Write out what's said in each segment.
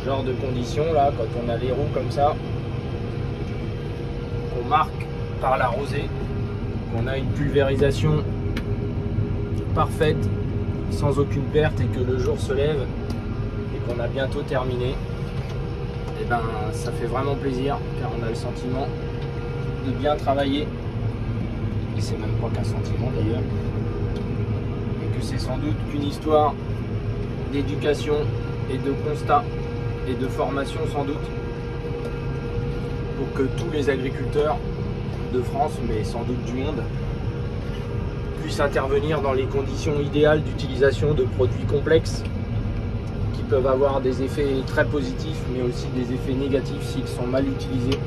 ce genre de conditions là, quand on a les roues comme ça, qu'on marque par la rosée, qu'on a une pulvérisation parfaite, sans aucune perte, et que le jour se lève et qu'on a bientôt terminé, et ben ça fait vraiment plaisir, car on a le sentiment de bien travailler, et c'est même pas qu'un sentiment d'ailleurs, et que c'est sans doute qu'une histoire d'éducation et de constat et de formation sans doute, pour que tous les agriculteurs de France, mais sans doute du monde, puissent intervenir dans les conditions idéales d'utilisation de produits complexes qui peuvent avoir des effets très positifs, mais aussi des effets négatifs s'ils sont mal utilisés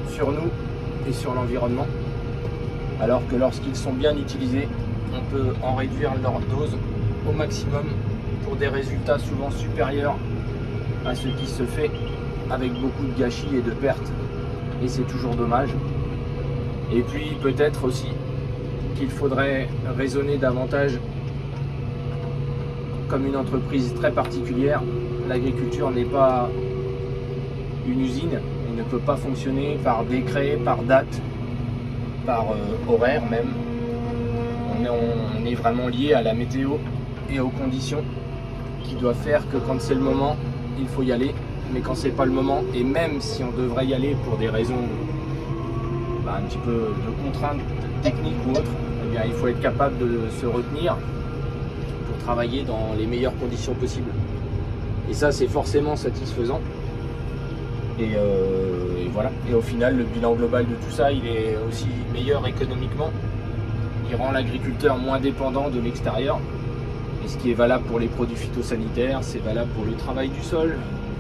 sur nous et sur l'environnement, alors que lorsqu'ils sont bien utilisés, on peut en réduire leur dose au maximum pour des résultats souvent supérieurs à ce qui se fait avec beaucoup de gâchis et de pertes, et c'est toujours dommage. Et puis peut-être aussi qu'il faudrait raisonner davantage comme une entreprise très particulière. L'agriculture n'est pas une usine, elle ne peut pas fonctionner par décret, par date, par horaire même. On est vraiment lié à la météo et aux conditions qui doivent faire que quand c'est le moment, il faut y aller, mais quand c'est pas le moment, et même si on devrait y aller pour des raisons un petit peu de contraintes techniques ou autres, eh bien, il faut être capable de se retenir pour travailler dans les meilleures conditions possibles. Et ça, c'est forcément satisfaisant. Et voilà. Et au final, le bilan global de tout ça, il est aussi meilleur économiquement. Il rend l'agriculteur moins dépendant de l'extérieur. Et ce qui est valable pour les produits phytosanitaires, c'est valable pour le travail du sol,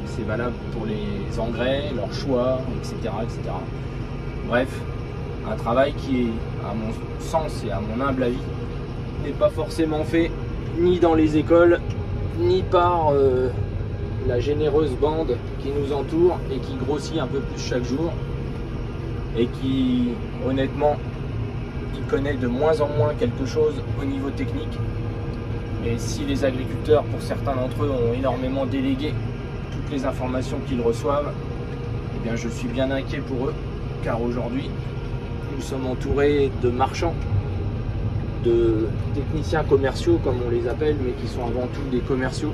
c'est valable pour les engrais, leur choix, etc., etc. Bref, un travail qui est, à mon sens et à mon humble avis, n'est pas forcément fait ni dans les écoles, ni par la généreuse bande qui nous entoure et qui grossit un peu plus chaque jour, et qui, honnêtement, y connaît de moins en moins quelque chose au niveau technique. Et si les agriculteurs, pour certains d'entre eux, ont énormément délégué toutes les informations qu'ils reçoivent, eh bien je suis bien inquiet pour eux, car aujourd'hui, nous sommes entourés de marchands, de techniciens commerciaux comme on les appelle, mais qui sont avant tout des commerciaux.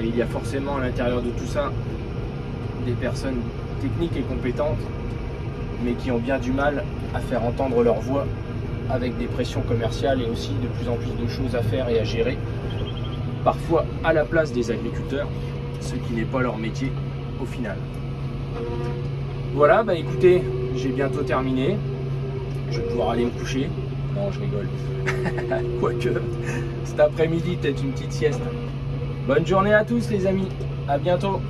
Et il y a forcément à l'intérieur de tout ça des personnes techniques et compétentes, mais qui ont bien du mal à faire entendre leur voix avec des pressions commerciales et aussi de plus en plus de choses à faire et à gérer, parfois à la place des agriculteurs, ce qui n'est pas leur métier au final. Voilà, bah écoutez, j'ai bientôt terminé. Je vais pouvoir aller me coucher. Non, je rigole. Quoique, cet après-midi, peut-être une petite sieste. Bonne journée à tous les amis. À bientôt.